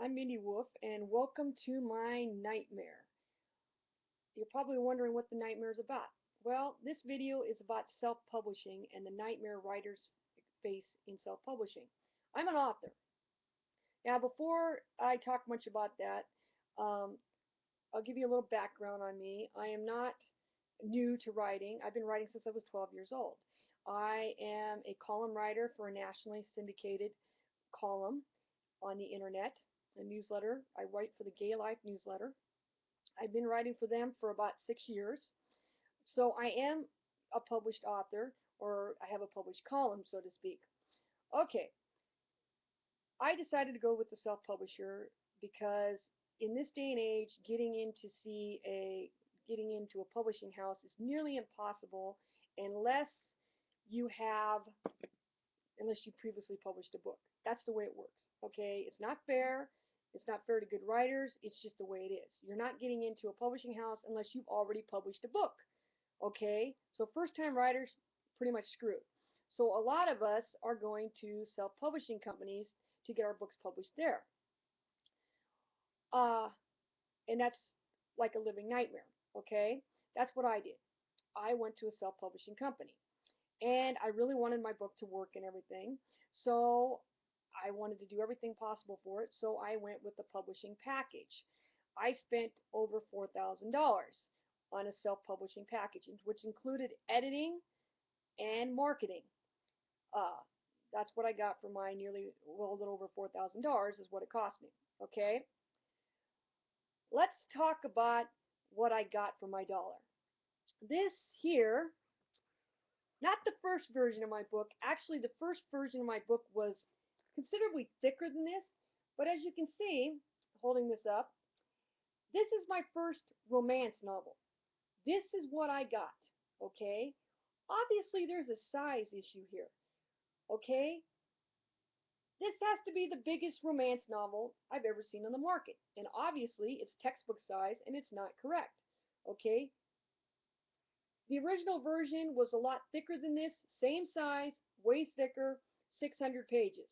I'm Mindy Wolf, and welcome to my nightmare. You're probably wondering what the nightmare is about. Well, this video is about self-publishing and the nightmare writers face in self-publishing. I'm an author. Now, before I talk much about that, um, I'll give you a little background on me. I am not new to writing. I've been writing since I was 12 years old. I am a column writer for a nationally syndicated column on the internet, a newsletter. I write for the Gay Life newsletter. I've been writing for them for about 6 years. So I am a published author, or I have a published column, so to speak. Okay, I decided to go with the self-publisher because in this day and age, getting into a publishing house is nearly impossible unless you have unless you previously published a book. That's the way it works. Okay, it's not fair. It's not fair to good writers. It's just the way it is. You're not getting into a publishing house unless you've already published a book. Okay, so first-time writers pretty much screwed. So a lot of us are going to self-publishing companies to get our books published there. Uh, and that's like a living nightmare. Okay, that's what I did. I went to a self-publishing company. And I really wanted my book to work and everything. So I wanted to do everything possible for it. So I went with the publishing package. I spent over $4,000 on a self-publishing package, which included editing and marketing. Uh, that's what I got for my a little over $4,000 is what it cost me. Okay, let's talk about what I got for my dollar. This here, not the first version of my book. Actually, the first version of my book was considerably thicker than this. But as you can see, holding this up, this is my first romance novel. This is what I got, okay? Obviously, there's a size issue here, okay? This has to be the biggest romance novel I've ever seen on the market. And obviously, it's textbook size, and it's not correct, okay? The original version was a lot thicker than this, same size, way thicker, 600 pages.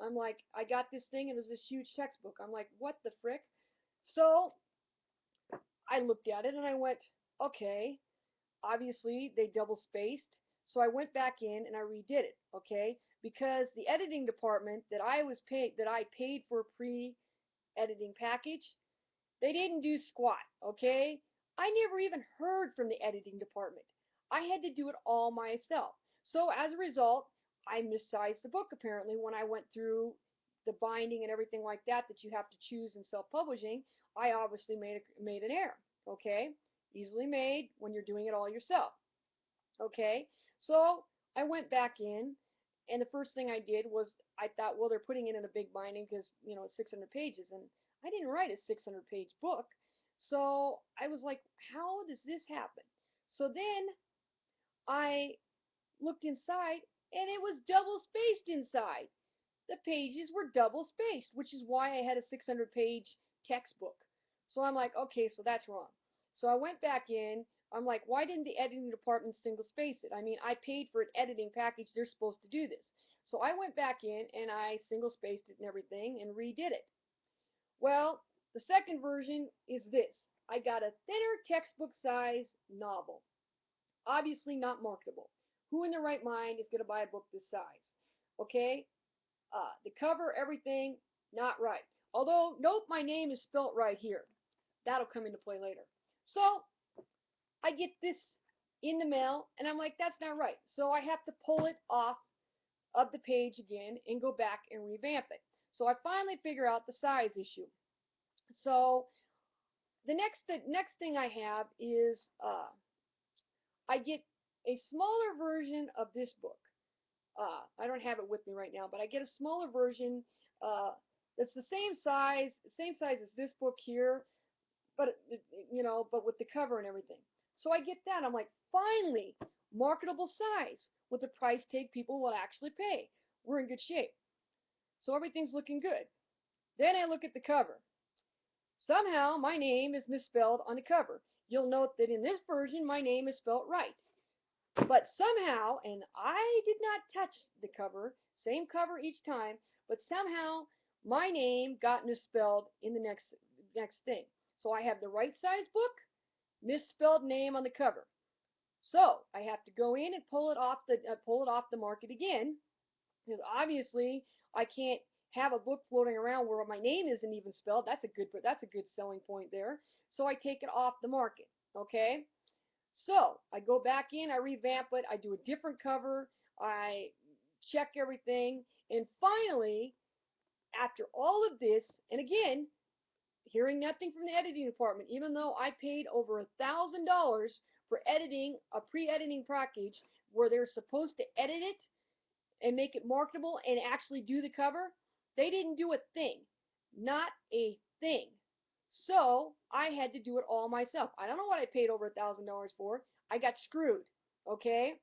I'm like, I got this thing and it was this huge textbook. I'm like, what the frick? So I looked at it and I went, okay, obviously they double spaced. So I went back in and I redid it, okay? Because the editing department that I paid for a pre-editing package, they didn't do squat, okay? I never even heard from the editing department. I had to do it all myself. So as a result, I missized the book apparently when I went through the binding and everything like that you have to choose in self-publishing. I obviously made an error, okay? Easily made when you're doing it all yourself, okay? So I went back in, and the first thing I did was I thought, well, they're putting it in a big binding because, you know, it's 600 pages, and I didn't write a 600-page book. So I was like, how does this happen? So then I looked inside, and it was double spaced inside. The pages were double spaced, which is why I had a 600-page textbook. So I'm like, okay, so that's wrong. So I went back in. I'm like, why didn't the editing department single space it? I mean, I paid for an editing package. They're supposed to do this. So I went back in and I single spaced it and everything and redid it. Well, the second version is this. I got a thinner textbook size novel. Obviously not marketable. Who in their right mind is going to buy a book this size? Okay? The cover, everything, not right. Although, nope, my name is spelt right here. That'll come into play later. So, I get this in the mail, and I'm like, that's not right. So I have to pull it off of the page again and go back and revamp it. So I finally figure out the size issue. So the next thing I have is I get a smaller version of this book. I don't have it with me right now, but I get a smaller version uh, that's the same size as this book here, but you know, but with the cover and everything. So I get that. I'm like, finally, marketable size with a price tag people will actually pay. We're in good shape. So everything's looking good. Then I look at the cover. Somehow my name is misspelled on the cover. You'll note that in this version my name is spelled right. But somehow, and I did not touch the cover, same cover each time, but somehow my name got misspelled in the next thing. So I have the right size book, misspelled name on the cover. So I have to go in and pull it off the market again, because obviously I can't have a book floating around where my name isn't even spelled. That's a good selling point there. So I take it off the market. Okay. So I go back in, I revamp it, I do a different cover, I check everything, and finally, after all of this, and again, hearing nothing from the editing department, even though I paid over $1,000 for editing a pre-editing package where they're supposed to edit it and make it marketable and actually do the cover, they didn't do a thing. Not a thing. So I had to do it all myself. I don't know what I paid over $1,000 for. I got screwed. Okay?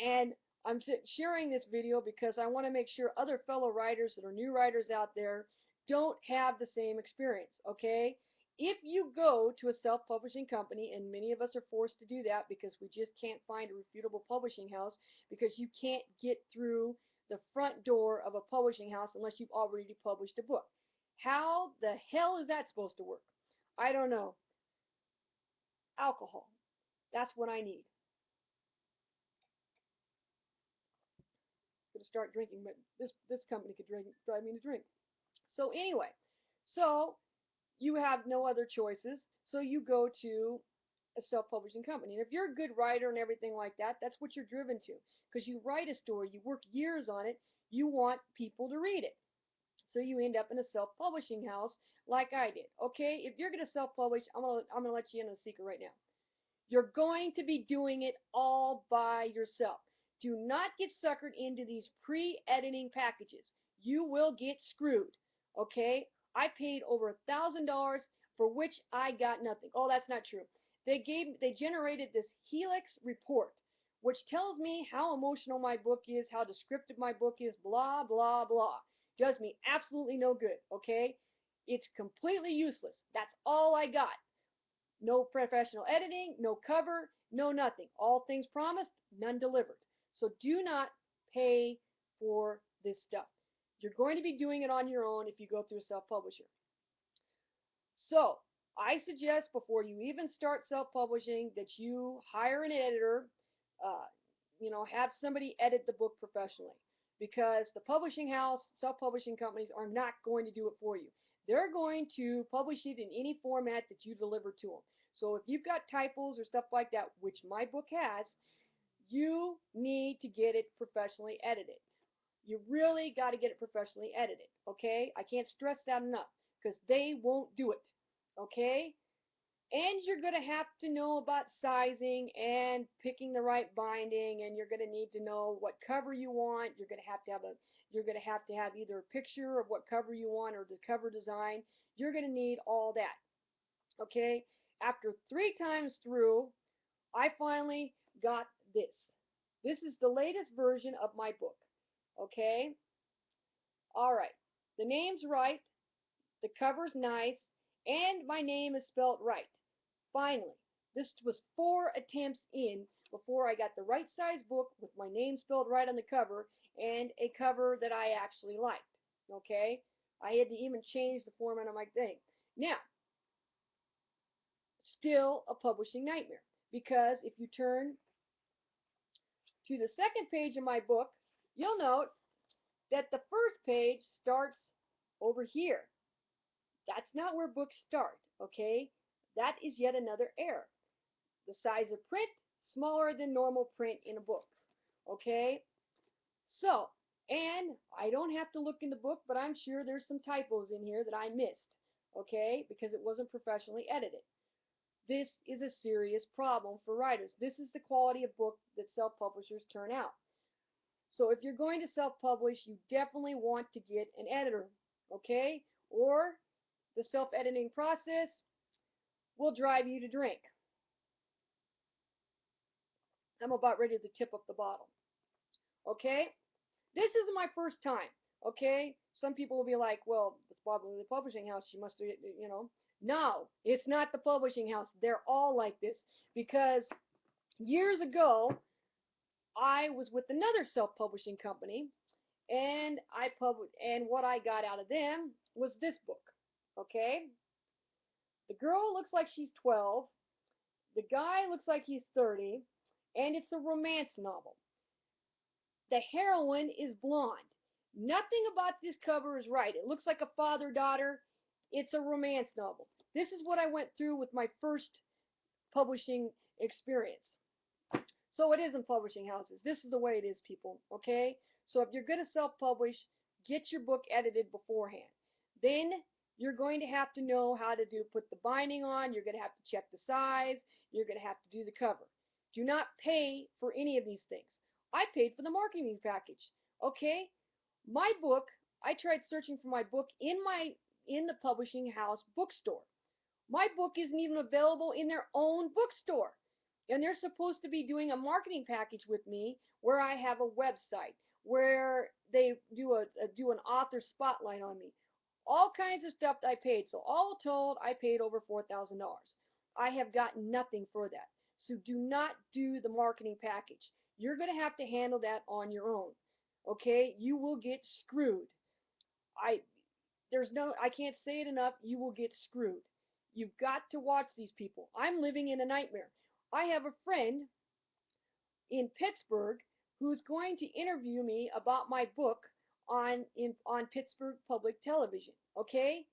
And I'm sharing this video because I want to make sure other fellow writers that are new writers out there don't have the same experience. Okay? If you go to a self-publishing company, and many of us are forced to do that because we just can't find a reputable publishing house, because you can't get through the front door of a publishing house unless you've already published a book. How the hell is that supposed to work? I don't know. Alcohol. That's what I need. I'm going to start drinking, but this company could drive me to drink. So anyway, so you have no other choices, so you go to a self-publishing company. And if you're a good writer and everything like that, that's what you're driven to, because you write a story, you work years on it, you want people to read it. So you end up in a self-publishing house like I did. Okay, if you're going to self-publish, I'm gonna let you in on a secret right now. You're going to be doing it all by yourself. Do not get suckered into these pre-editing packages. You will get screwed. Okay? I paid over $1,000 for which I got nothing. Oh, that's not true. They generated this Helix report, which tells me how emotional my book is, how descriptive my book is, blah, blah, blah. Does me absolutely no good. Okay? It's completely useless. That's all I got. No professional editing, no cover, no nothing. All things promised, none delivered. So do not pay for this stuff. You're going to be doing it on your own if you go through a self-publisher. So I suggest before you even start self-publishing that you hire an editor, uh, have somebody edit the book professionally, because the publishing house, self-publishing companies are not going to do it for you. They're going to publish it in any format that you deliver to them. So if you've got typos or stuff like that, which my book has, you need to get it professionally edited. You really got to get it professionally edited, okay? I can't stress that enough, because they won't do it, okay? And you're going to have to know about sizing and picking the right binding, and you're going to need to know what cover you want. You're going to have to have either a picture of what cover you want or the cover design. You're going to need all that. Okay? After 3 times through, I finally got this. This is the latest version of my book. Okay? All right. The name's right, the cover's nice, and my name is spelled right. Finally, this was 4 attempts in before I got the right size book with my name spelled right on the cover and a cover that I actually liked. Okay? I had to even change the format of my thing. Now, still a publishing nightmare, because if you turn to the second page of my book, you'll note that the first page starts over here. That's not where books start, okay? That is yet another error. The size of print, smaller than normal print in a book, okay? So, and I don't have to look in the book, but I'm sure there's some typos in here that I missed, okay? Because it wasn't professionally edited. This is a serious problem for writers. This is the quality of book that self-publishers turn out. So if you're going to self-publish, you definitely want to get an editor, okay? Or the self-editing process will drive you to drink. I'm about ready to tip up the bottle, okay? This isn't my first time, okay? Some people will be like, well, it's probably the publishing house. She must have. No, it's not the publishing house. They're all like this, because years ago, I was with another self-publishing company, and what I got out of them was this book. Okay? The girl looks like she's 12, the guy looks like he's 30, and it's a romance novel. The heroine is blonde. Nothing about this cover is right. It looks like a father-daughter. It's a romance novel. This is what I went through with my first publishing experience. So it isn't publishing houses. This is the way it is, people. Okay? So if you're going to self-publish, get your book edited beforehand. Then you're going to have to know how to put the binding on. You're going to have to check the size. You're going to have to do the cover. Do not pay for any of these things. I paid for the marketing package. Okay? My book, I tried searching for my book in the publishing house bookstore. My book isn't even available in their own bookstore. And they're supposed to be doing a marketing package with me where I have a website, where they do an author spotlight on me. All kinds of stuff that I paid. So all told, I paid over $4,000. I have gotten nothing for that. So do not do the marketing package. You're going to have to handle that on your own. Okay? You will get screwed. I I can't say it enough, you will get screwed. You've got to watch these people. I'm living in a nightmare. I have a friend in Pittsburgh who's going to interview me about my book on Pittsburgh Public Television. Okay?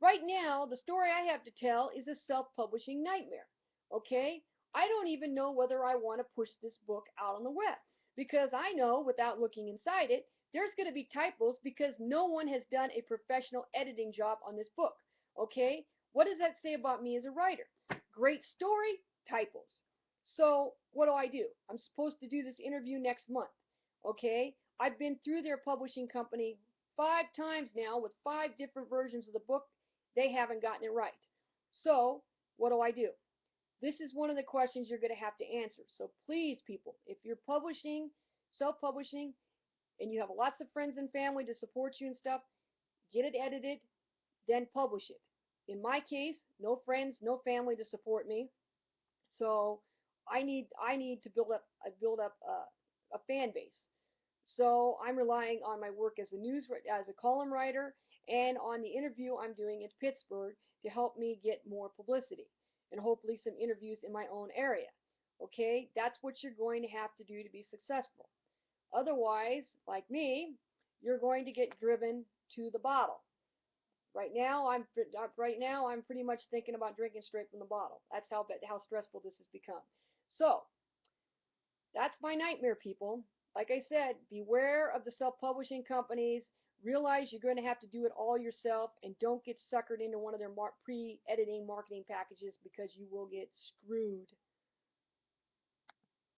Right now, the story I have to tell is a self-publishing nightmare. Okay? I don't even know whether I want to push this book out on the web because I know without looking inside it, there's going to be typos because no one has done a professional editing job on this book. Okay? What does that say about me as a writer? Great story, typos. So, what do? I'm supposed to do this interview next month. Okay? I've been through their publishing company 5 times now with 5 different versions of the book. They haven't gotten it right. So, what do? This is one of the questions you're going to have to answer. So please, people, if you're publishing, self-publishing, and you have lots of friends and family to support you and stuff, get it edited, then publish it. In my case, no friends, no family to support me, so I need to build up a fan base. So I'm relying on my work as a column writer and on the interview I'm doing in Pittsburgh to help me get more publicity and hopefully some interviews in my own area. Okay, that's what you're going to have to do to be successful. Otherwise, like me, you're going to get driven to the bottle. Right now I'm pretty much thinking about drinking straight from the bottle. That's how stressful this has become. So that's my nightmare, people. Like I said, beware of the self-publishing companies. Realize you're going to have to do it all yourself, and don't get suckered into one of their pre-editing marketing packages because you will get screwed.